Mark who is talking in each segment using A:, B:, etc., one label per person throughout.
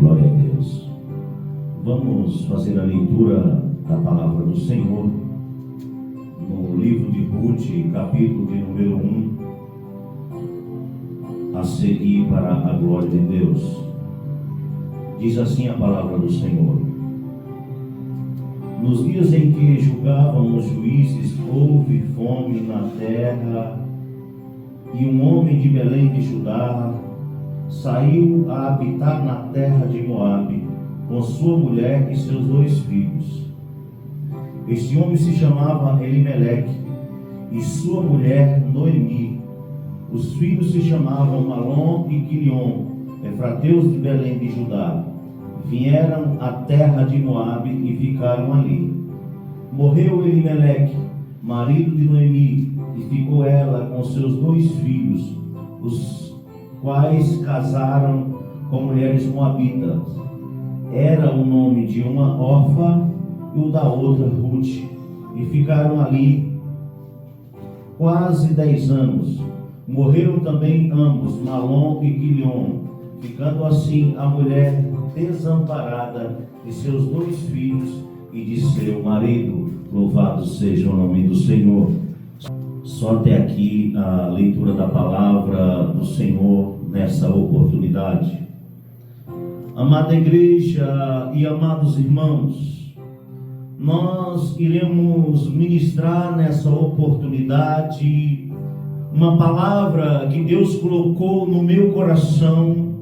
A: Glória a Deus. Vamos fazer a leitura da palavra do Senhor no livro de Ruth, capítulo de número 1, a seguir para a glória de Deus. Diz assim a palavra do Senhor: nos dias em que julgavam os juízes, houve fome na terra, e um homem de Belém de Judá saiu a habitar na terra de Moabe, com sua mulher e seus 2 filhos. Este homem se chamava Elimeleque, e sua mulher Noemi. Os filhos se chamavam Malom e Quilion, efrateus de Belém de Judá. Vieram à terra de Moabe e ficaram ali. Morreu Elimeleque, marido de Noemi, e ficou ela com seus 2 filhos, os quais casaram com mulheres moabitas. Era o nome de uma Orfa e o da outra Ruth, e ficaram ali quase 10 anos. Morreram também ambos, Malom e Quilion, ficando assim a mulher desamparada de seus 2 filhos e de seu marido. Louvado seja o nome do Senhor. Só até aqui a leitura da palavra do Senhor nessa oportunidade. Amada igreja e amados irmãos, nós iremos ministrar nessa oportunidade uma palavra que Deus colocou no meu coração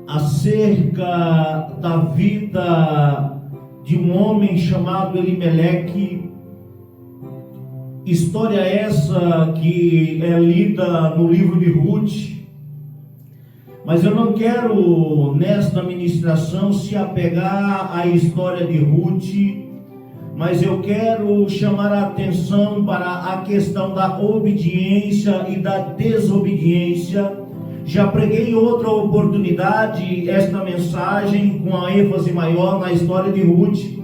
A: acerca da vida de um homem chamado Elimeleque. História essa que é lida no livro de Ruth. Mas eu não quero nesta ministração se apegar à história de Ruth, mas eu quero chamar a atenção para a questão da obediência e da desobediência. Já preguei em outra oportunidade esta mensagem com a ênfase maior na história de Ruth,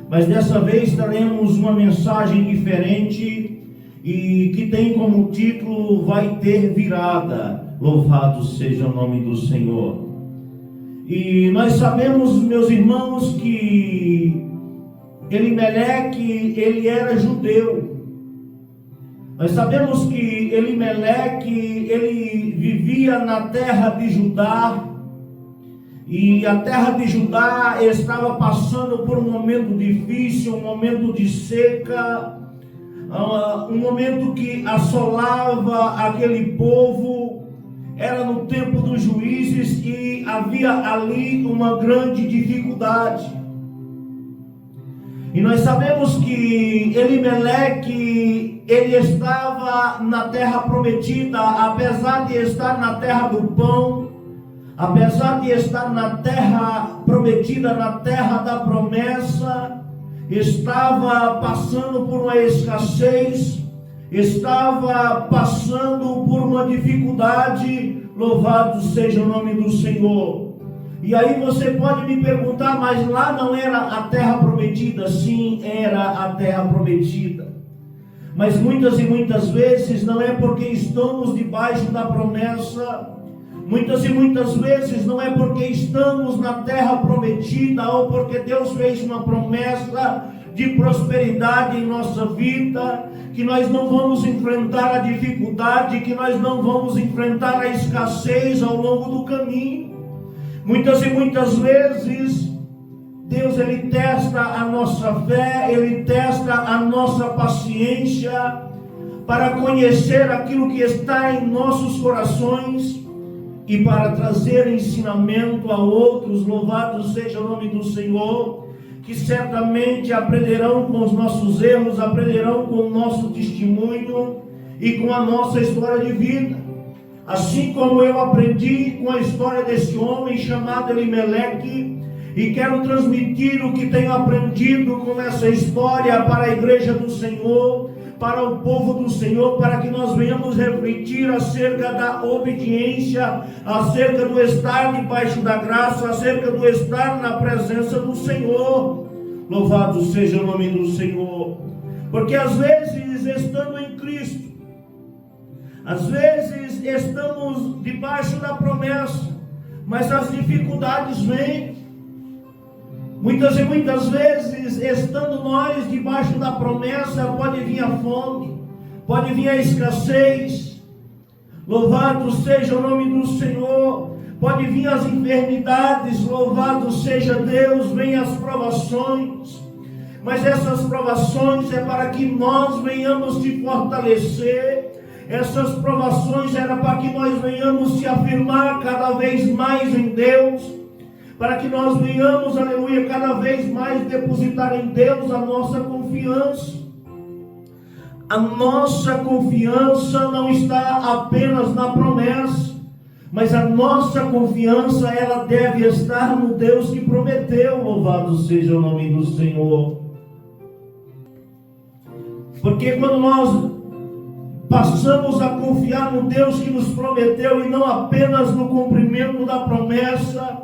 A: mas dessa vez traremos uma mensagem diferente e que tem como título Vai Ter Virada. Louvado seja o nome do Senhor. E nós sabemos, meus irmãos, que Elimeleque, ele era judeu. Nós sabemos que Elimeleque, ele vivia na terra de Judá, e a terra de Judá estava passando por um momento difícil, um momento de seca, um momento que assolava aquele povo. Era no tempo dos juízes e havia ali uma grande dificuldade. E nós sabemos que Elimeleque, ele estava na terra prometida, apesar de estar na terra do pão, apesar de estar na terra prometida, na terra da promessa, estava passando por uma escassez, estava passando por uma dificuldade. Louvado seja o nome do Senhor. E aí você pode me perguntar, mas lá não era a terra prometida? Sim, era a terra prometida. Mas muitas e muitas vezes não é porque estamos debaixo da promessa, muitas e muitas vezes não é porque estamos na terra prometida ou porque Deus fez uma promessa de prosperidade em nossa vida, que nós não vamos enfrentar a dificuldade, que nós não vamos enfrentar a escassez ao longo do caminho. Muitas e muitas vezes Deus, ele testa a nossa fé, ele testa a nossa paciência para conhecer aquilo que está em nossos corações e para trazer ensinamento a outros. Louvado seja o nome do Senhor, que certamente aprenderão com os nossos erros, aprenderão com o nosso testemunho e com a nossa história de vida. Assim como eu aprendi com a história desse homem chamado Elimeleque, e quero transmitir o que tenho aprendido com essa história para a igreja do Senhor, para o povo do Senhor, para que nós venhamos refletir acerca da obediência, acerca do estar debaixo da graça, acerca do estar na presença do Senhor. Louvado seja o nome do Senhor. Porque às vezes, estando em Cristo, às vezes estamos debaixo da promessa, mas as dificuldades vêm. Muitas e muitas vezes, estando nós debaixo da promessa, pode vir a fome, pode vir a escassez. Louvado seja o nome do Senhor. Pode vir as enfermidades, louvado seja Deus, vem as provações. Mas essas provações é para que nós venhamos te fortalecer. Essas provações era para que nós venhamos te afirmar cada vez mais em Deus. Para que nós venhamos, aleluia, cada vez mais depositar em Deus a nossa confiança. A nossa confiança não está apenas na promessa, mas a nossa confiança, ela deve estar no Deus que prometeu. Louvado seja o nome do Senhor. Porque quando nós passamos a confiar no Deus que nos prometeu e não apenas no cumprimento da promessa,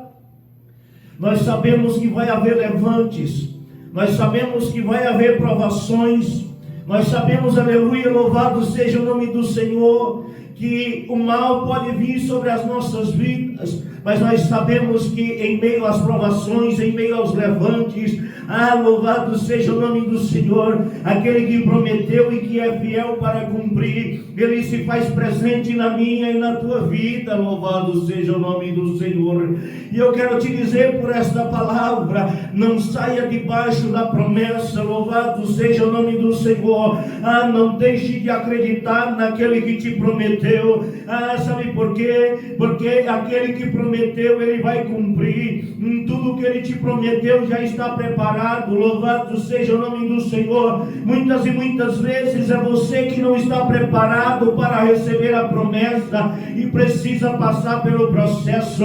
A: nós sabemos que vai haver levantes, nós sabemos que vai haver provações, nós sabemos, aleluia, louvado seja o nome do Senhor, que o mal pode vir sobre as nossas vidas, mas nós sabemos que em meio às provações, em meio aos levantes, louvado seja o nome do Senhor, aquele que prometeu e que é fiel para cumprir, ele se faz presente na minha e na tua vida. Louvado seja o nome do Senhor. E eu quero te dizer por esta palavra, não saia debaixo da promessa. Louvado seja o nome do Senhor. Não deixe de acreditar naquele que te prometeu. Sabe por quê? Porque aquele que prometeu, ele vai cumprir. Tudo que ele te prometeu já está preparado. Louvado seja o nome do Senhor. Muitas e muitas vezes é você que não está preparado para receber a promessa e precisa passar pelo processo.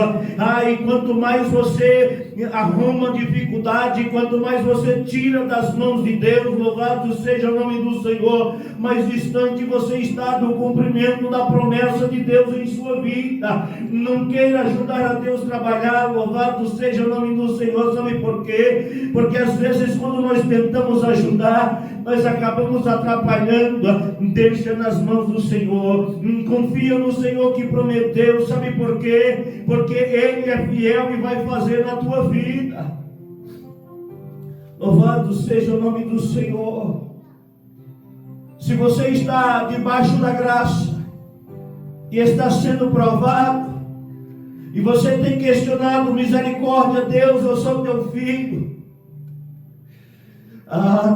A: E quanto mais você arruma dificuldade, quanto mais você tira das mãos de Deus, louvado seja o nome do Senhor, mais distante você está do cumprimento da promessa de Deus em sua vida. Não queira ajudar a Deus a trabalhar, louvado seja o nome do Senhor. Sabe por quê? Porque às vezes quando nós tentamos ajudar, nós acabamos atrapalhando. Deixa nas mãos do Senhor, confia no Senhor que prometeu. Sabe por quê? Porque Ele é fiel e vai fazer na tua vida. Louvado seja o nome do Senhor. Se você está debaixo da graça e está sendo provado, e você tem questionado: misericórdia, Deus, eu sou teu filho.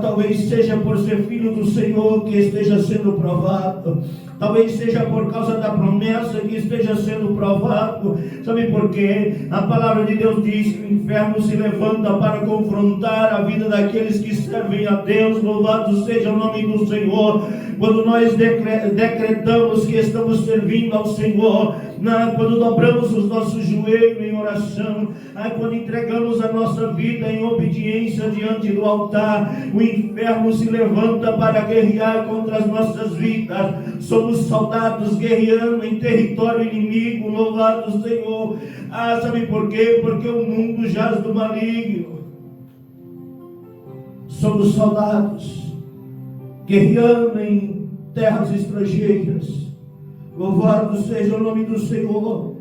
A: Talvez seja por ser filho do Senhor que esteja sendo provado. Talvez seja por causa da promessa que esteja sendo provado. Sabe por quê? A palavra de Deus diz que o inferno se levanta para confrontar a vida daqueles que servem a Deus. Louvado seja o nome do Senhor. Quando nós decretamos que estamos servindo ao Senhor, quando dobramos os nossos joelhos em oração, quando entregamos a nossa vida em obediência diante do altar, o inferno se levanta para guerrear contra as nossas vidas. Somos soldados guerreando em território inimigo. Louvado Senhor. Sabe por quê? Porque o mundo jaz do maligno. Somos soldados guerreando em terras estrangeiras. Louvado seja o nome do Senhor.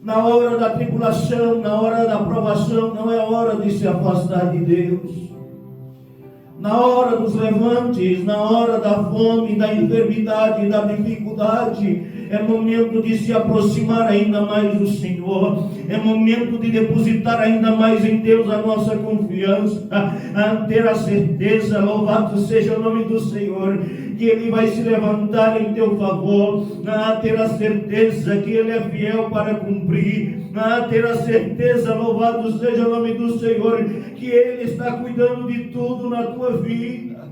A: Na hora da tribulação, na hora da provação, não é hora de se afastar de Deus. Na hora dos levantes, na hora da fome, da enfermidade, da dificuldade, é momento de se aproximar ainda mais do Senhor. É momento de depositar ainda mais em Deus a nossa confiança, ter a certeza, louvado seja o nome do Senhor, que Ele vai se levantar em teu favor, ter a certeza que Ele é fiel para cumprir, ter a certeza, louvado seja o nome do Senhor, que Ele está cuidando de tudo na tua vida.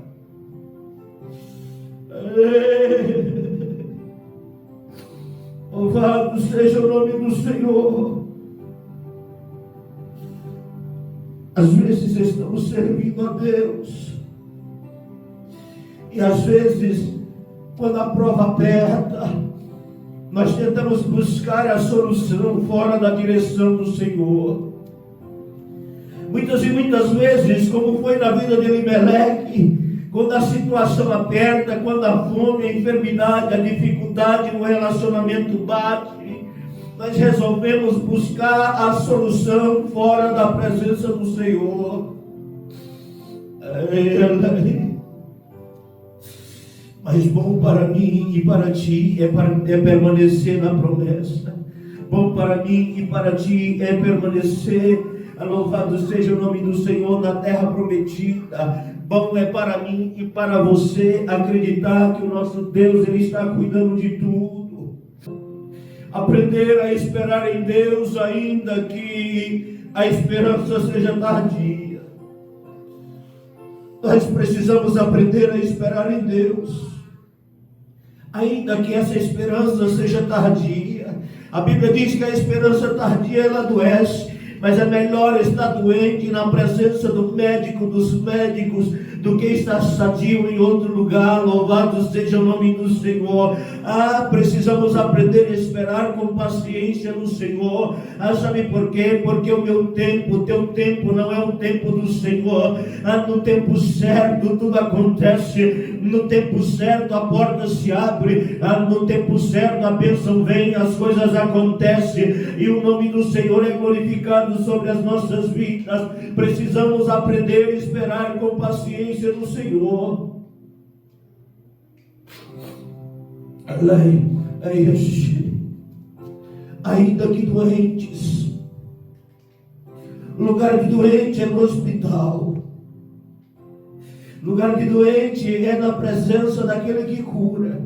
A: Louvado seja o nome do Senhor. Às vezes estamos servindo a Deus, e às vezes, quando a prova aperta, nós tentamos buscar a solução fora da direção do Senhor. Muitas e muitas vezes, como foi na vida de Elimeleque, quando a situação aperta, quando a fome, a enfermidade, a dificuldade no relacionamento bate, nós resolvemos buscar a solução fora da presença do Senhor. Mas bom para mim e para ti é permanecer na promessa. Bom para mim e para ti é permanecer, louvado seja o nome do Senhor, na terra prometida. Bom é para mim e para você acreditar que o nosso Deus, Ele está cuidando de tudo. Aprender a esperar em Deus, ainda que a esperança seja tardia. Nós precisamos aprender a esperar em Deus, ainda que essa esperança seja tardia. A Bíblia diz que a esperança tardia ela adoece, mas é melhor estar doente na presença do médico, dos médicos, do que estar sadio em outro lugar. Louvado seja o nome do Senhor. Precisamos aprender a esperar com paciência no Senhor. Sabe por quê? Porque o meu tempo, o teu tempo não é o tempo do Senhor. No tempo certo tudo acontece. No tempo certo a porta se abre. No tempo certo a bênção vem, as coisas acontecem e o nome do Senhor é glorificado sobre as nossas vidas. Precisamos aprender a esperar com paciência no Senhor. Ainda que doentes, lugar de doente é no hospital, lugar de doente é na presença daquele que cura.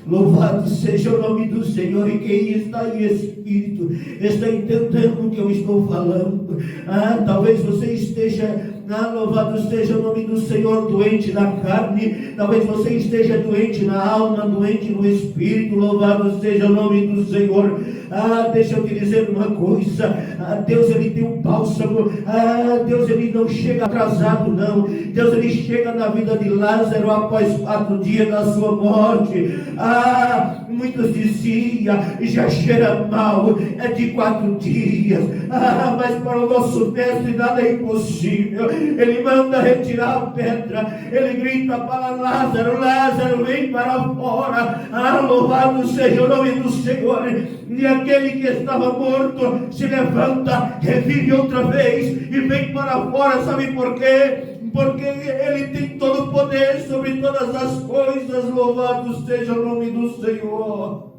A: Louvado seja o nome do Senhor. E quem está em espírito está entendendo o que eu estou falando. Talvez você esteja, louvado seja o nome do Senhor, doente na carne. Talvez você esteja doente na alma, doente no espírito. Louvado seja o nome do Senhor. Deixa eu te dizer uma coisa. Deus, Ele tem um bálsamo. Deus, Ele não chega atrasado, não. Deus, Ele chega na vida de Lázaro após 4 dias da sua morte. Muitos diziam, já cheira mal, é de 4 dias. Mas para o nosso mestre nada é impossível. Ele manda retirar a pedra. Ele grita para Lázaro: Lázaro, vem para fora. Louvado seja o nome do Senhor. E aquele que estava morto se levanta, revive outra vez e vem para fora. Sabe por quê? Porque Ele tem todo o poder sobre todas as coisas. Louvado seja o nome do Senhor.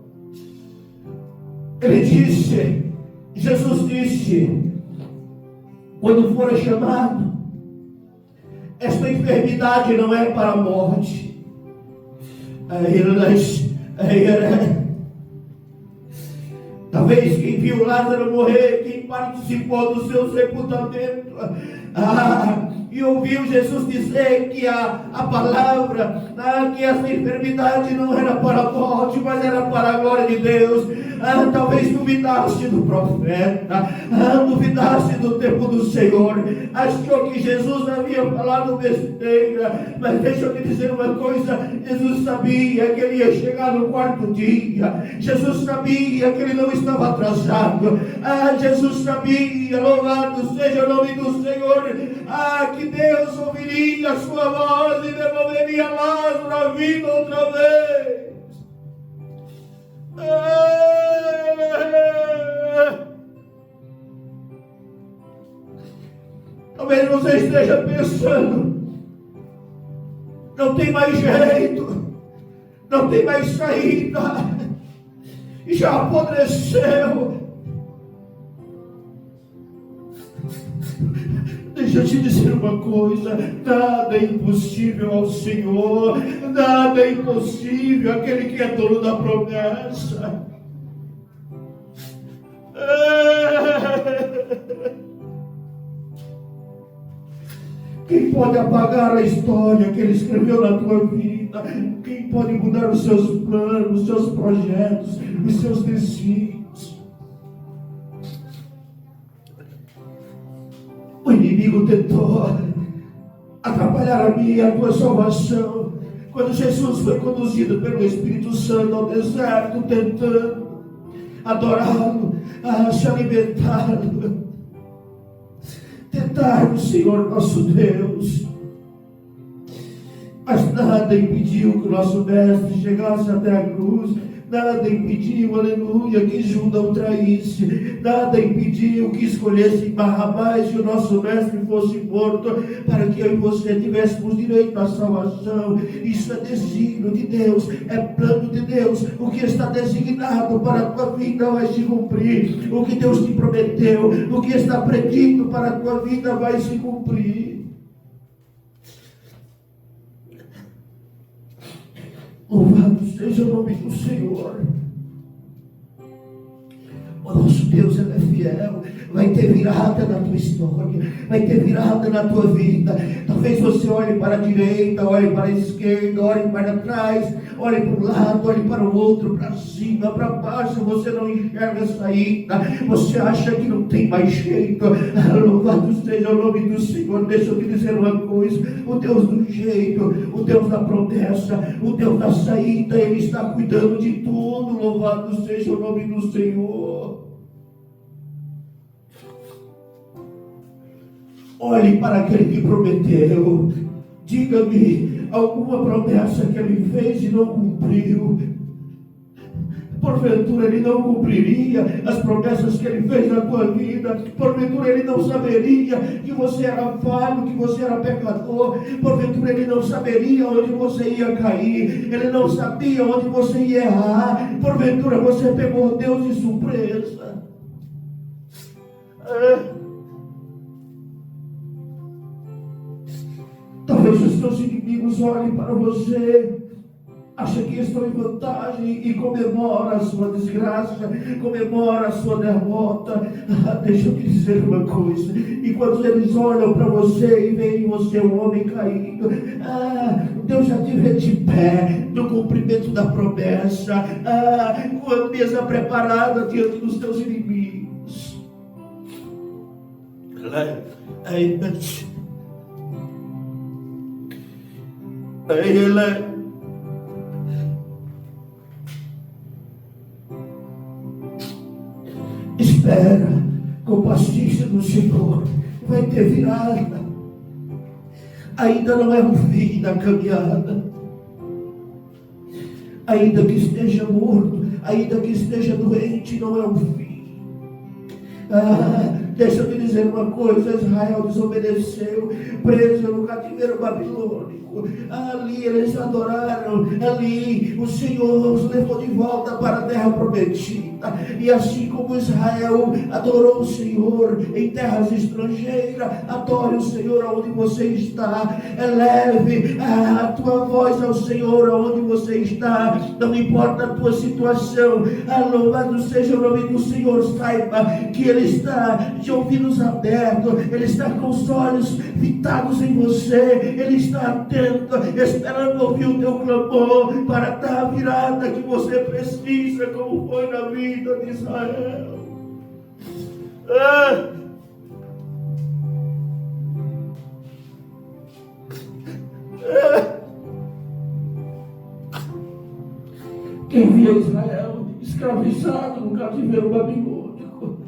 A: Ele disse, Jesus disse, quando for chamado, esta enfermidade não é para a morte. Talvez quem viu Lázaro morrer, quem participou do seu sepultamento, e ouviu Jesus dizer que a palavra, que essa enfermidade não era para a morte, mas era para a glória de Deus. Talvez duvidaste do profeta, duvidaste do tempo do Senhor, achou que Jesus havia falado besteira. Mas deixa eu te dizer uma coisa: Jesus sabia que Ele ia chegar no 4º dia. Jesus sabia que Ele não estava atrasado. Jesus sabia, louvado seja o nome do Senhor, que Deus ouviria a sua voz e devolveria Lázaro à vida outra vez. Talvez você esteja pensando: não tem mais jeito, não tem mais saída, e já apodreceu. Deixa eu te dizer uma coisa: nada é impossível ao Senhor, nada é impossível àquele que é dono da promessa. Quem pode apagar a história que Ele escreveu na tua vida? Quem pode mudar os seus planos, os seus projetos, os seus desígnios? O inimigo tentou atrapalhar a minha e a tua salvação. Quando Jesus foi conduzido pelo Espírito Santo ao deserto, tentando adorá-lo, se alimentá-lo, tentar o Senhor nosso Deus. Mas nada impediu que o nosso mestre chegasse até a cruz. nada impediu, aleluia, que Judas o traísse, nada impediu que escolhesse Barrabás e o nosso mestre fosse morto, para que eu e você tivéssemos direito à salvação. Isso é desígnio de Deus, é plano de Deus. O que está designado para a tua vida vai se cumprir, o que Deus te prometeu, o que está predito para a tua vida vai se cumprir. Louvado seja o nome do Senhor. O nosso Deus, Ele é fiel. Vai ter virada na tua história, vai ter virada na tua vida. Talvez você olhe para a direita, olhe para a esquerda, olhe para trás, olhe para um lado, olhe para o outro, para cima, para baixo. Você não enxerga saída, você acha que não tem mais jeito. Louvado seja o nome do Senhor. Deixa eu te dizer uma coisa: o Deus do jeito, o Deus da promessa, o Deus da saída, Ele está cuidando de tudo. Louvado seja o nome do Senhor. Olhe para aquele que prometeu. Diga-me alguma promessa que Ele fez e não cumpriu. Porventura Ele não cumpriria as promessas que Ele fez na tua vida. Porventura Ele não saberia que você era falho, que você era pecador. Porventura Ele não saberia onde você ia cair. Ele não sabia onde você ia errar. Porventura você pegou Deus de surpresa. Talvez os teus inimigos olhem para você, acham que estão em vantagem e comemora a sua desgraça, comemora a sua derrota. Deixa eu te dizer uma coisa: e quando eles olham para você e veem você um homem caído, Deus já te vê de pé no cumprimento da promessa, com a mesa preparada diante dos teus inimigos. Ele espera com paciência no Senhor, vai ter virada. Ainda não é o fim da caminhada. Ainda que esteja morto, ainda que esteja doente, não é o fim. Deixa eu te dizer uma coisa: Israel desobedeceu, preso no cativeiro babilônico. Ali eles adoraram, ali o Senhor os levou de volta para a terra prometida. E assim como Israel adorou o Senhor em terras estrangeiras, adore o Senhor aonde você está. Eleve a tua voz ao Senhor aonde você está, não importa a tua situação. Louvado seja o nome do Senhor. Saiba que Ele está de ouvidos abertos, Ele está com os olhos fitados em você, Ele está atento, esperando ouvir o teu clamor para dar a virada que você precisa, como foi na vida de Israel. Quem via Israel escravizado no cativeiro babilônico,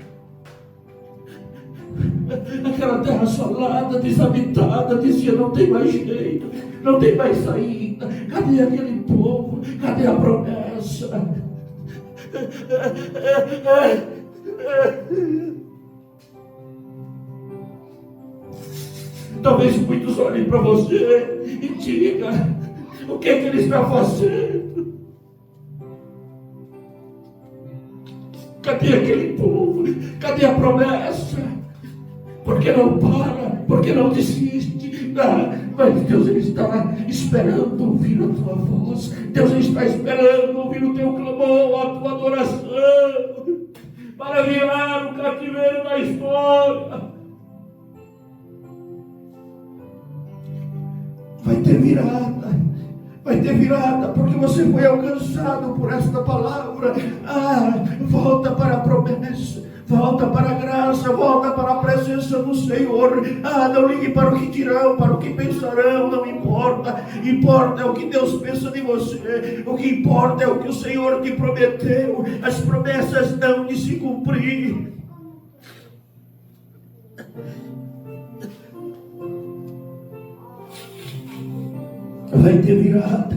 A: aquela terra assolada, desabitada, dizia: não tem mais jeito, não tem mais saída. Cadê aquele povo? Cadê a promessa? Talvez muitos olhem para você e digam: o que é que Ele está fazendo? Cadê aquele povo? Cadê a promessa? Por que não para? Por que não desiste? Mas Deus está esperando ouvir a tua voz. Deus está esperando ouvir o teu clamor, a tua adoração, para virar o cativeiro da história. Vai ter virada. Vai ter virada, porque você foi alcançado por esta palavra. Volta para a promessa, volta para a graça, volta para a presença do Senhor. Não ligue para o que dirão, para o que pensarão, não importa. Importa é o que Deus pensa de você. O que importa é o que o Senhor te prometeu. As promessas hão de se cumprir. Vai ter virada.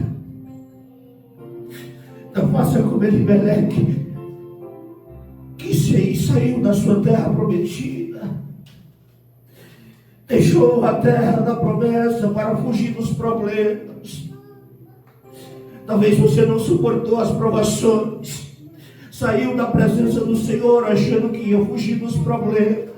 A: Faça como Elimeleque, que saiu da sua terra prometida, deixou a terra da promessa para fugir dos problemas. Talvez você não suportou as provações, saiu da presença do Senhor achando que ia fugir dos problemas.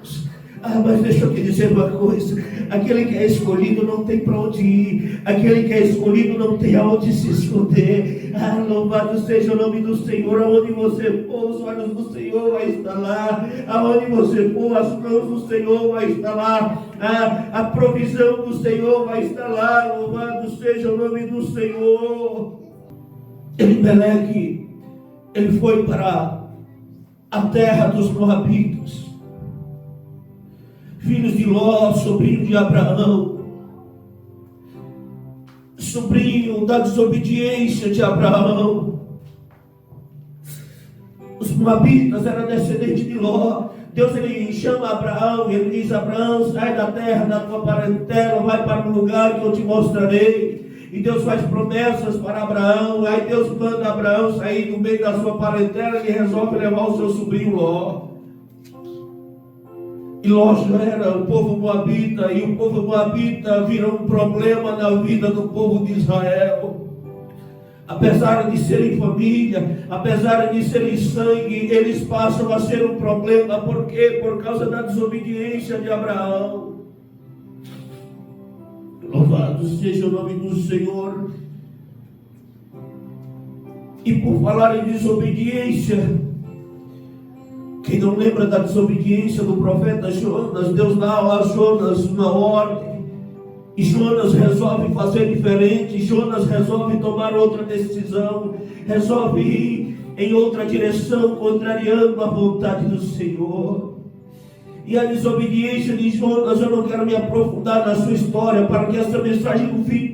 A: Mas deixa eu te dizer uma coisa: aquele que é escolhido não tem para onde ir, aquele que é escolhido não tem aonde se esconder. Louvado seja o nome do Senhor. Aonde você for, os olhos do Senhor vai estar lá. Aonde você for, as mãos do Senhor vai estar lá. A provisão do Senhor vai estar lá. Louvado seja o nome do Senhor. Elimeleque, ele foi para a terra dos Moabitas, filhos de Ló, sobrinho de Abraão, sobrinho da desobediência de Abraão. Os Moabitas eram descendentes de Ló. Deus, ele chama Abraão e ele diz: Abraão, sai da terra da tua parentela, vai para um lugar que eu te mostrarei. E Deus faz promessas para Abraão. Aí Deus manda Abraão sair do meio da sua parentela e resolve levar o seu sobrinho Ló. E Ló já era o povo moabita, e o povo moabita vira um problema na vida do povo de Israel. Apesar de serem família, apesar de serem sangue, eles passam a ser um problema. Por quê? Por causa da desobediência de Abraão. Louvado seja o nome do Senhor. E por falar em desobediência, quem não lembra da desobediência do profeta Jonas? Deus dá a Jonas uma ordem, e Jonas resolve fazer diferente. Jonas resolve tomar outra decisão, resolve ir em outra direção, contrariando a vontade do Senhor. E a desobediência de Jonas, eu não quero me aprofundar na sua história, para que essa mensagem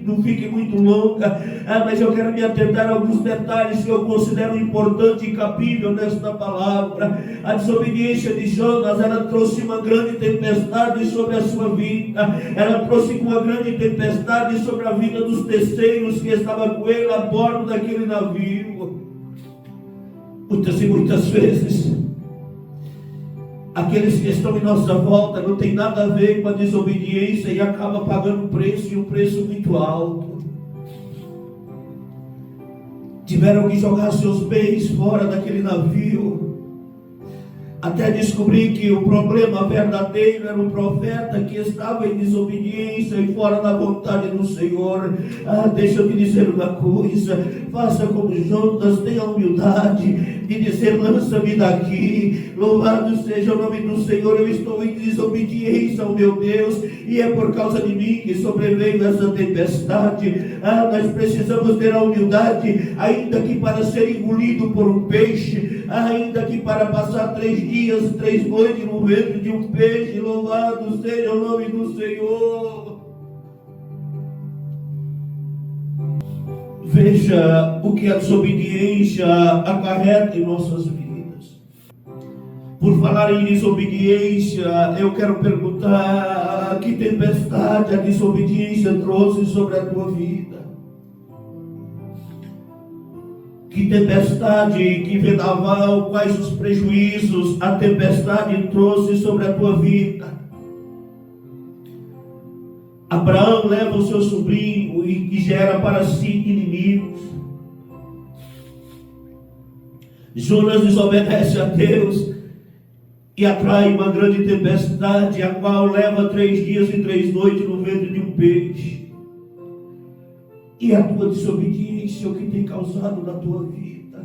A: não fique muito longa, mas eu quero me atentar a alguns detalhes que eu considero importante e cabível nesta palavra. A desobediência de Jonas, ela trouxe uma grande tempestade sobre a sua vida, ela trouxe uma grande tempestade sobre a vida dos terceiros que estavam com ele a bordo daquele navio. Muitas e muitas vezes, aqueles que estão em nossa volta não tem nada a ver com a desobediência e acaba pagando um preço, e um preço muito alto. Tiveram que jogar seus bens fora daquele navio, até descobrir que o problema verdadeiro era o profeta que estava em desobediência e fora da vontade do Senhor. Deixa eu te dizer uma coisa: faça como Jonas, tenha humildade de dizer: lança-me daqui. Louvado seja o nome do Senhor. Eu estou em desobediência ao meu Deus, e é por causa de mim que sobreveio essa tempestade. Nós precisamos ter a humildade, ainda que para ser engolido por um peixe, ainda que para passar 3 dias, 3 noites no ventre de um peixe. Louvado seja o nome do Senhor. Veja o que a desobediência acarreta em nossas vidas. Por falar em desobediência, eu quero perguntar: que tempestade a desobediência trouxe sobre a tua vida? Que tempestade, que vendaval, quais os prejuízos a tempestade trouxe sobre a tua vida? Abraão leva o seu sobrinho e gera para si inimigos. Jonas desobedece a Deus e atrai uma grande tempestade, a qual leva 3 dias e 3 noites no ventre de um peixe. E a tua desobediência, o que tem causado na tua vida?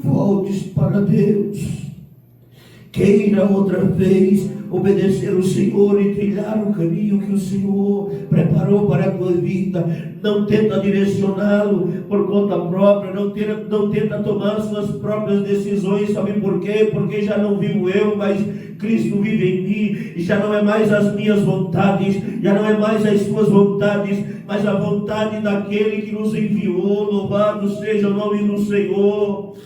A: Voltes para Deus, queira outra vez obedecer o Senhor e trilhar o caminho que o Senhor preparou para a tua vida. Não tenta direcioná-lo por conta própria, não tenta tomar suas próprias decisões. Sabe por quê? Porque já não vivo eu, mas Cristo vive em mim, e já não é mais as minhas vontades, já não é mais as suas vontades, mas a vontade daquele que nos enviou. Louvado seja o nome do Senhor.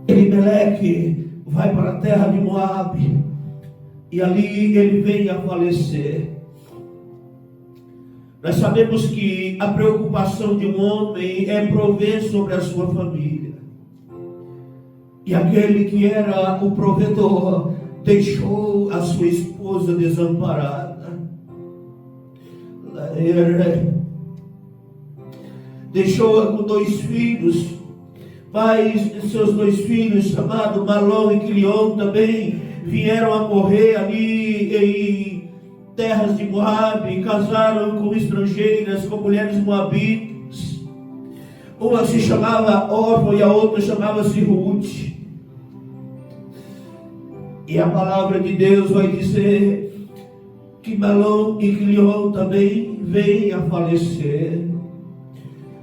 A: Elimeleque vai para a terra de Moabe, e ali ele vem a falecer. Nós sabemos que a preocupação de um homem é prover sobre a sua família. E aquele que era o provedor deixou a sua esposa desamparada. Deixou-a com 2 filhos. Mas seus 2 filhos, chamados Malom e Quilion, também vieram a morrer ali em terras de Moabe, casaram com estrangeiras, com mulheres moabitas. Uma se chamava Orfa e a outra chamava-se Ruth. E a palavra de Deus vai dizer que Malom e Quilion também vêm a falecer.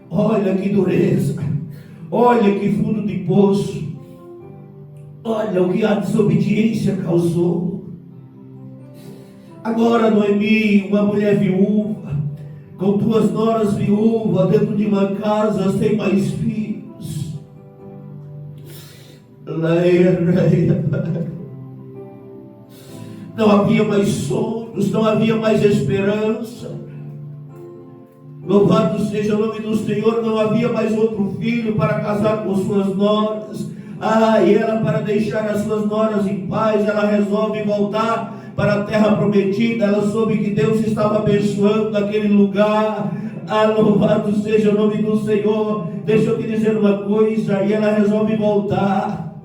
A: Olha que dureza, olha que fundo de poço, olha o que a desobediência causou. Agora Noemi, uma mulher viúva, com 2 noras viúvas, dentro de uma casa, sem mais filhos. Não havia mais sonhos, não havia mais esperança. Louvado seja o nome do Senhor, não havia mais outro filho para casar com suas noras. E ela, para deixar as suas noras em paz, ela resolve voltar para a terra prometida. Ela soube que Deus estava abençoando aquele lugar. Louvado seja o nome do Senhor. Deixa eu te dizer uma coisa, e ela resolve voltar.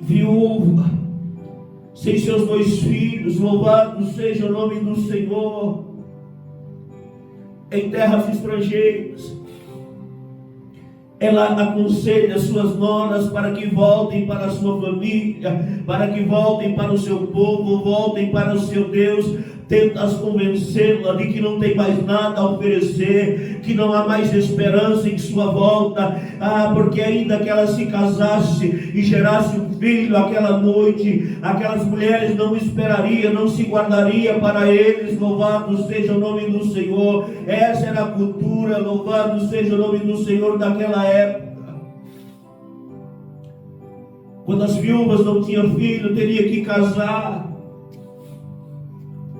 A: Viúva, sem seus 2 filhos, louvado seja o nome do Senhor. Em terras estrangeiras, ela aconselha suas noras para que voltem para a sua família, para que voltem para o seu povo, voltem para o seu Deus. Tenta convencê-la de que não tem mais nada a oferecer, que não há mais esperança em sua volta. Porque ainda que ela se casasse e gerasse um filho aquela noite, aquelas mulheres não esperariam, não se guardariam para eles. Louvado seja o nome do Senhor. Essa era a cultura, louvado seja o nome do Senhor daquela época. Quando as viúvas não tinham filho, teria que casar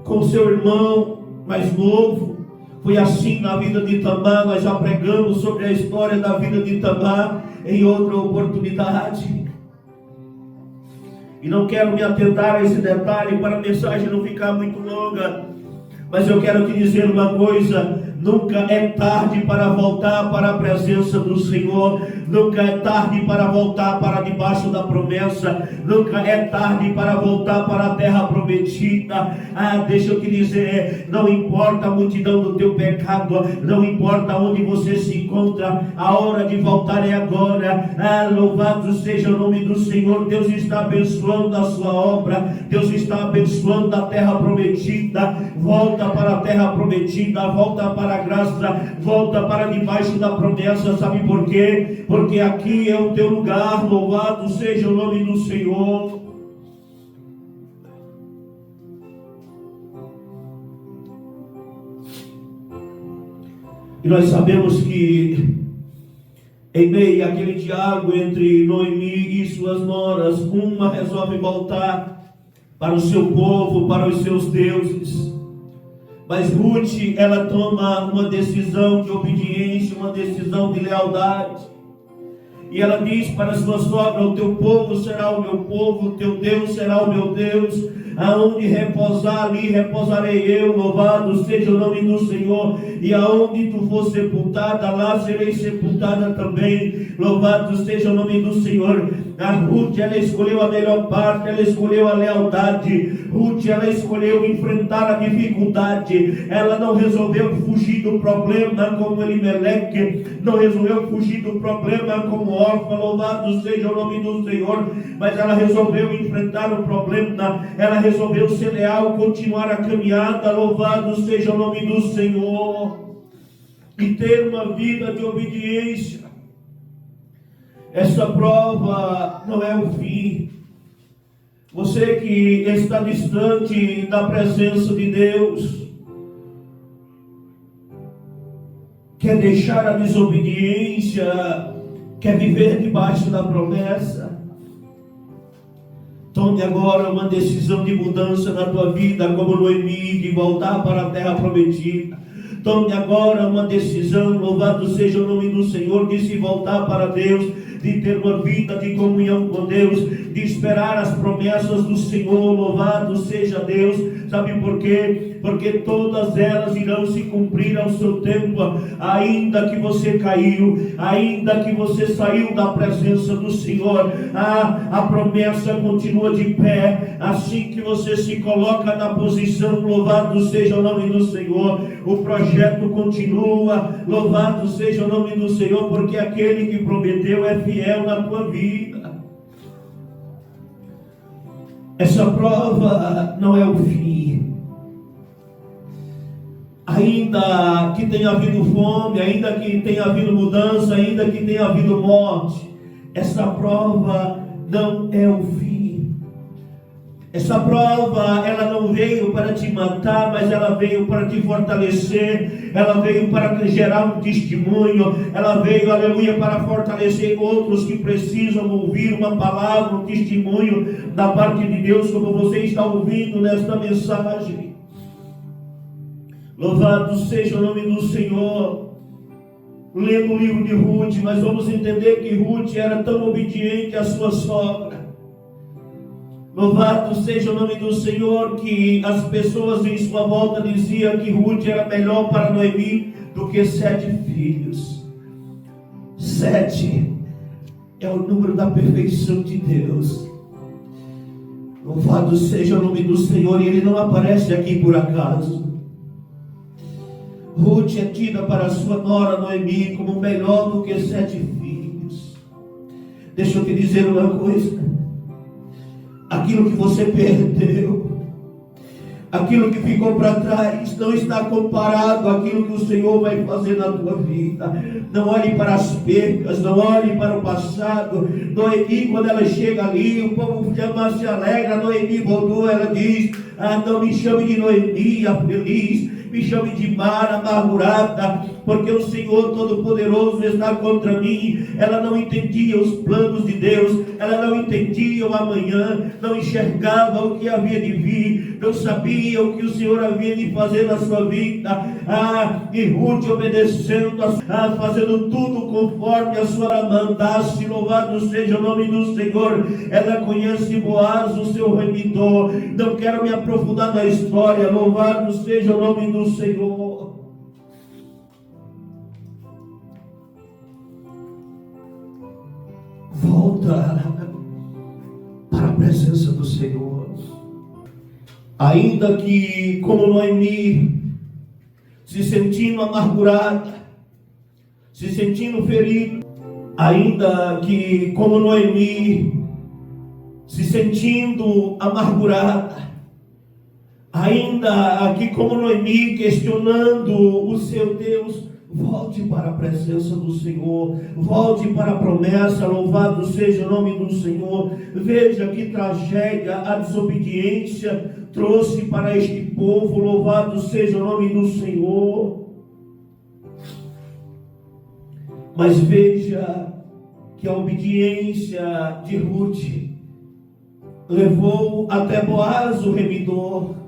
A: com seu irmão mais novo. Foi assim na vida de Tamar. Nós já pregamos sobre a história da vida de Tamar em outra oportunidade, e não quero me atentar a esse detalhe para a mensagem não ficar muito longa. Mas eu quero te dizer uma coisa: nunca é tarde para voltar para a presença do Senhor. Nunca é tarde para voltar para debaixo da promessa. Nunca é tarde para voltar para a terra prometida. Deixa eu te dizer, não importa a multidão do teu pecado, não importa onde você se encontra, a hora de voltar é agora. Louvado seja o nome do Senhor. Deus está abençoando a sua obra, Deus está abençoando a terra prometida. Volta para a terra prometida, volta para a graça, volta para debaixo da promessa. Sabe por quê? Porque aqui é o teu lugar. Louvado seja o nome do Senhor. E nós sabemos que em meio àquele diálogo entre Noemi e suas noras, uma resolve voltar para o seu povo, para os seus deuses. Mas Ruth, ela toma uma decisão de obediência, uma decisão de lealdade. E ela diz para sua sogra: o teu povo será o meu povo, o teu Deus será o meu Deus. Aonde repousar, ali repousarei eu. Louvado seja o nome do Senhor. E aonde tu for sepultada, lá serei sepultada também. Louvado seja o nome do Senhor. A Ruth, ela escolheu a melhor parte, ela escolheu a lealdade. Ruth, ela escolheu enfrentar a dificuldade. Ela não resolveu fugir do problema como Elimeleque, não resolveu fugir do problema como Orfa. Louvado seja o nome do Senhor. Mas ela resolveu enfrentar o problema, ela resolveu ser leal, continuar a caminhada. Louvado seja o nome do Senhor. E ter uma vida de obediência. Essa prova não é o fim. Você que está distante da presença de Deus, quer deixar a desobediência, quer viver debaixo da promessa, Tome agora uma decisão de mudança na tua vida, como Noemi, de voltar para a terra prometida. Tome agora uma decisão, louvado seja o nome do Senhor, de se voltar para Deus, de ter uma vida de comunhão com Deus, de esperar as promessas do Senhor. Louvado seja Deus. Sabe por quê? Porque todas elas irão se cumprir ao seu tempo. Ainda que você caiu, ainda que você saiu da presença do Senhor, a promessa continua de pé. Assim que você se coloca na posição, louvado seja o nome do Senhor, o projeto continua. Louvado seja o nome do Senhor, porque aquele que prometeu é fiel na tua vida. Essa prova não é o fim. Ainda que tenha havido fome, ainda que tenha havido mudança, ainda que tenha havido morte, essa prova não é o fim. Essa prova, ela não veio para te matar, mas ela veio para te fortalecer. Ela veio para gerar um testemunho. Ela veio, aleluia, para fortalecer outros que precisam ouvir uma palavra, um testemunho da parte de Deus, como você está ouvindo nesta mensagem. Louvado seja o nome do Senhor. Lendo o livro de Ruth, mas vamos entender que Ruth era tão obediente à sua sogra. Louvado seja o nome do Senhor, que as pessoas em sua volta diziam que Ruth era melhor para Noemi do que 7 filhos. 7 é o número da perfeição de Deus. Louvado seja o nome do Senhor, e Ele não aparece aqui por acaso. Ruth é tida para sua nora Noemi como melhor do que 7 filhos. Deixa eu te dizer uma coisa. Aquilo que você perdeu, aquilo que ficou para trás, não está comparado àquilo que o Senhor vai fazer na tua vida. Não olhe para as percas, não olhe para o passado. Noemi, quando ela chega ali, o povo se alegra. Noemi voltou, ela diz: não me chame de Noemi, a feliz, me chame de Mara, amargurada, porque o Senhor Todo-Poderoso está contra mim. Ela não entendia os planos de Deus, ela não entendia o amanhã, não enxergava o que havia de vir, não sabia o que o Senhor havia de fazer na sua vida. E Ruth obedecendo, fazendo tudo conforme a sua mandasse. Louvado seja o nome do Senhor. Ela conhece Boaz, o seu remidor. Não quero me aprofundar na história. Louvado seja o nome do Senhor. Volta para a presença do Senhor. Ainda que, como Noemi, se sentindo amargurada, se sentindo ferida, ainda que, como Noemi, se sentindo amargurada, ainda que, como Noemi, questionando o seu Deus, volte para a presença do Senhor, volte para a promessa. Louvado seja o nome do Senhor. Veja que tragédia a desobediência trouxe para este povo. Louvado seja o nome do Senhor. Mas veja que a obediência de Ruth levou até Boaz, o remidor.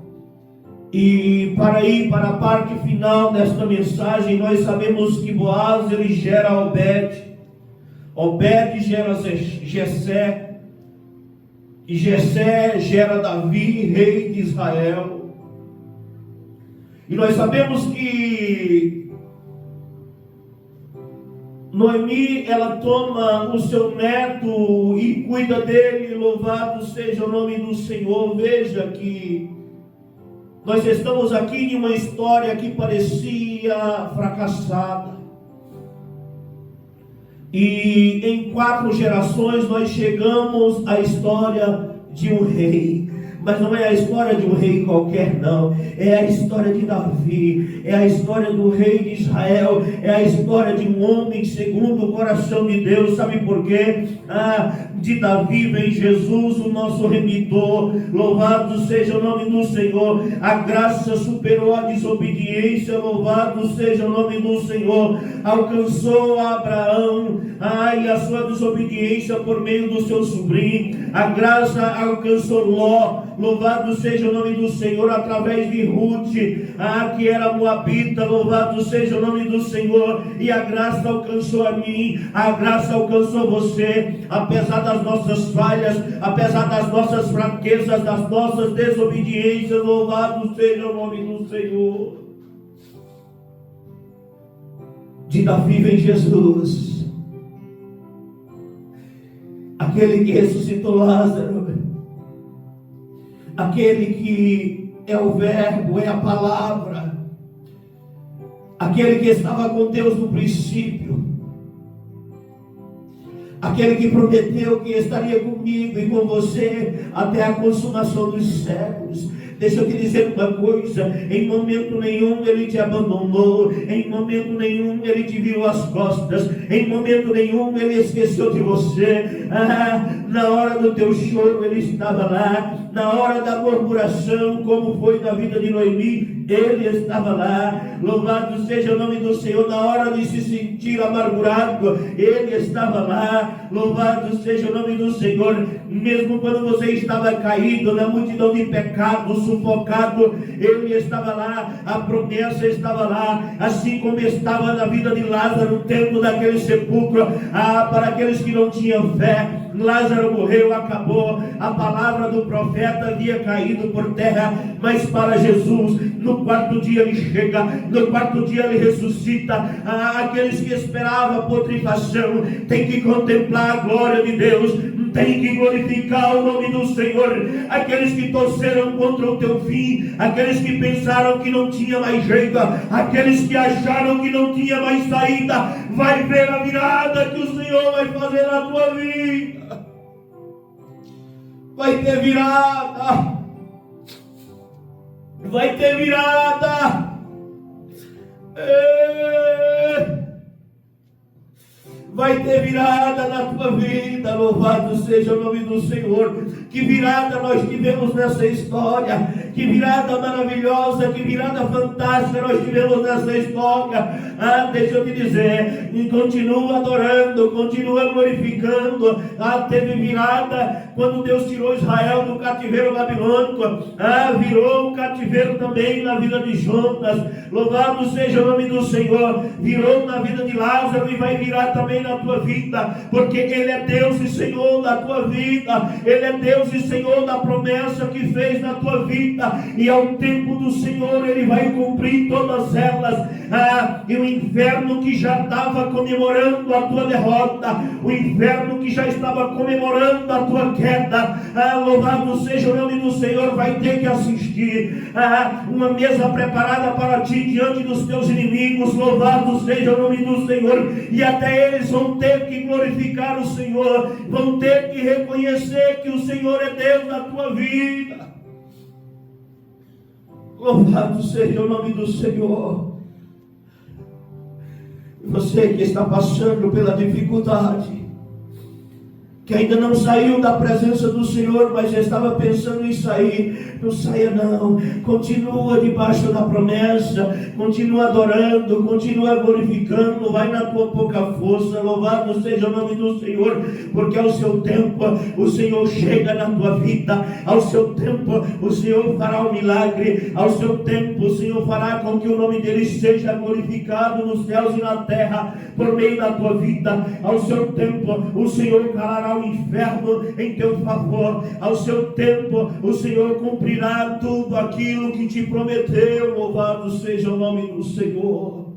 A: E para ir para a parte final desta mensagem, nós sabemos que Boaz, ele gera Obed. Obed gera Jessé. E Jessé gera Davi, rei de Israel. E nós sabemos que Noemi, ela toma o seu neto e cuida dele. Louvado seja o nome do Senhor. Veja que nós estamos aqui em uma história que parecia fracassada. E em 4 gerações nós chegamos à história de um rei. Mas não é a história de um rei qualquer, não. É a história de Davi. É a história do rei de Israel. É a história de um homem segundo o coração de Deus. Sabe por quê? de Davi vem Jesus, o nosso remidor. Louvado seja o nome do Senhor. A graça superou a desobediência. Louvado seja o nome do Senhor. Alcançou Abraão, e a sua desobediência por meio do seu sobrinho. A graça alcançou Ló. Louvado seja o nome do Senhor, através de Ruth, que era moabita. Louvado seja o nome do Senhor. E a graça alcançou a mim, a graça alcançou você. Apesar das nossas falhas, apesar das nossas fraquezas, das nossas desobediências, louvado seja o nome do Senhor. De Davi vem Jesus, aquele que ressuscitou Lázaro, aquele que é o verbo, é a palavra, aquele que estava com Deus no princípio, aquele que prometeu que estaria comigo e com você até a consumação dos séculos. Deixa eu te dizer uma coisa: em momento nenhum Ele te abandonou, em momento nenhum Ele te virou as costas, em momento nenhum Ele esqueceu de você. Na hora do teu choro Ele estava lá, na hora da murmuração, como foi na vida de Noemi, Ele estava lá. Louvado seja o nome do Senhor. Na hora de se sentir amargurado, Ele estava lá. Louvado seja o nome do Senhor. Mesmo quando você estava caído na multidão de pecados, sufocado, Ele estava lá. A promessa estava lá, assim como estava na vida de Lázaro, dentro daquele sepulcro. Para aqueles que não tinham fé, Lázaro morreu, acabou. A palavra do profeta havia caído por terra, mas para Jesus, no quarto dia Ele chega, no quarto dia Ele ressuscita. Aqueles que esperavam a putrefação têm que contemplar a glória de Deus, tem que glorificar o nome do Senhor. Aqueles que torceram contra o teu fim, aqueles que pensaram que não tinha mais jeito, aqueles que acharam que não tinha mais saída, vai ver a virada que o Senhor vai fazer na tua vida. Vai ter virada, vai ter virada. Vai ter virada na tua vida. Louvado seja o nome do Senhor. Que virada nós tivemos nessa história, que virada maravilhosa, que virada fantástica nós tivemos nessa história. Deixa eu te dizer, continua adorando, continua glorificando. Teve virada quando Deus tirou Israel do cativeiro babilônico. Virou o cativeiro também na vida de Jonas. Louvado seja o nome do Senhor. Virou na vida de Lázaro e vai virar também na tua vida, porque Ele é Deus e Senhor da tua vida. Ele é Deus e Senhor da promessa que fez na tua vida, e ao tempo do Senhor Ele vai cumprir todas elas. E o inferno que já estava comemorando a tua derrota, o inferno que já estava comemorando a tua queda, louvado seja o nome do Senhor, vai ter que assistir. Uma mesa preparada para ti diante dos teus inimigos. Louvado seja o nome do Senhor. E até eles vão ter que glorificar o Senhor, vão ter que reconhecer que o Senhor é Deus na tua vida. Louvado seja o nome do Senhor. Você que está passando pela dificuldade, que ainda não saiu da presença do Senhor, mas já estava pensando em sair, não saia não, continua debaixo da promessa, continua adorando, continua glorificando, vai na tua pouca força. Louvado seja o nome do Senhor, porque ao seu tempo o Senhor chega na tua vida, ao seu tempo o Senhor fará um milagre, ao seu tempo o Senhor fará com que o nome dele seja glorificado nos céus e na terra, por meio da tua vida. Ao seu tempo o Senhor calará o inferno em teu favor. Ao seu tempo o Senhor cumprirá tudo aquilo que te prometeu. Louvado seja o nome do Senhor.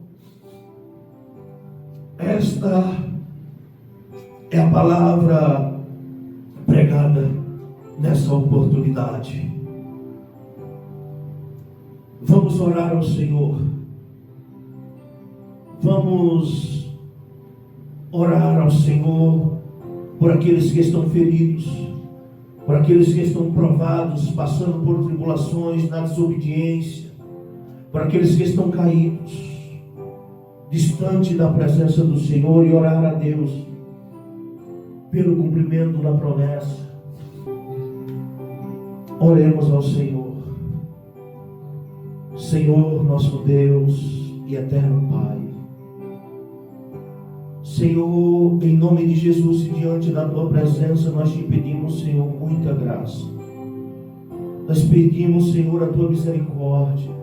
A: Esta é a palavra pregada nessa oportunidade. Vamos orar ao Senhor. Vamos orar ao Senhor por aqueles que estão feridos, por aqueles que estão provados, passando por tribulações na desobediência, por aqueles que estão caídos, distante da presença do Senhor, e orar a Deus. pelo cumprimento da promessa. Oremos ao Senhor. Senhor, nosso Deus e eterno Pai, Senhor, em nome de Jesus e diante da Tua presença, nós te pedimos, Senhor, muita graça. Nós pedimos, Senhor, a Tua misericórdia.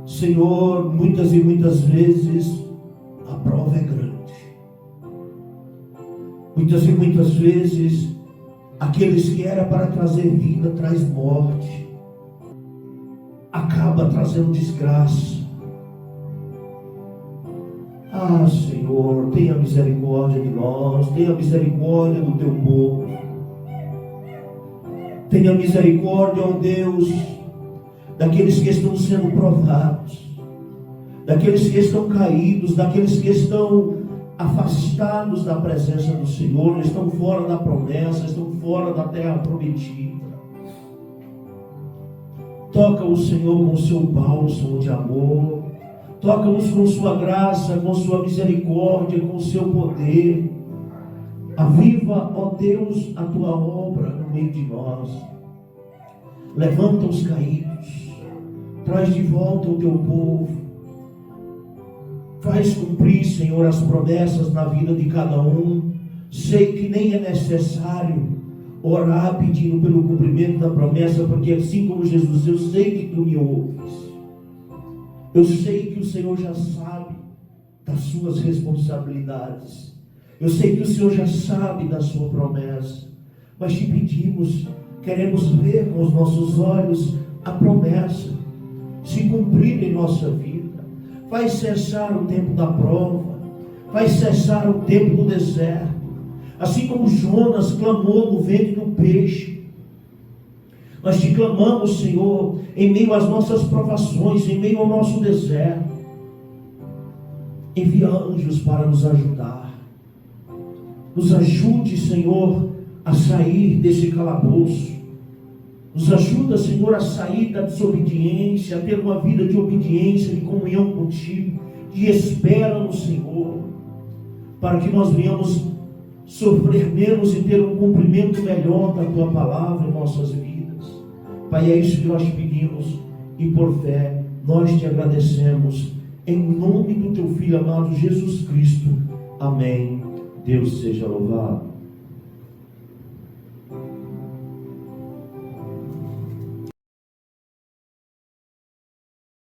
A: Senhor, muitas e muitas vezes a prova é grande. Muitas e muitas vezes aqueles que era para trazer vida traz morte, acaba trazendo desgraça. Ah, Senhor, tenha misericórdia de nós, tenha misericórdia do teu povo, tenha misericórdia, ó Deus, daqueles que estão sendo provados, daqueles que estão caídos, daqueles que estão afastados da presença do Senhor, estão fora da promessa, estão fora da terra prometida. Toca o Senhor com o seu bálsamo de amor, toca-nos com sua graça, com sua misericórdia, com o seu poder. Aviva, ó Deus, a tua obra no meio de nós. Levanta os caídos, traz de volta o teu povo. Faz cumprir, Senhor, as promessas na vida de cada um. Sei que nem é necessário orar pedindo pelo cumprimento da promessa, porque assim como Jesus, eu sei que tu me ouves. Eu sei que o Senhor já sabe das suas responsabilidades. Eu sei que o Senhor já sabe da sua promessa. Mas te pedimos, queremos ver com os nossos olhos a promessa se cumprir em nossa vida. Vai cessar o tempo da prova, vai cessar o tempo do deserto. Assim como Jonas clamou no ventre do peixe, nós te clamamos, Senhor, em meio às nossas provações, em meio ao nosso deserto. Envia anjos para nos ajudar. Nos ajude, Senhor, a sair desse calabouço. Nos ajuda, Senhor, a sair da desobediência, a ter uma vida de obediência, de comunhão contigo, de espera no Senhor, para que nós venhamos sofrer menos e ter um cumprimento melhor da tua palavra em nossas vidas. Pai, é isso que nós te pedimos e por fé nós te agradecemos, em nome do teu Filho amado Jesus Cristo. Amém. Deus seja louvado.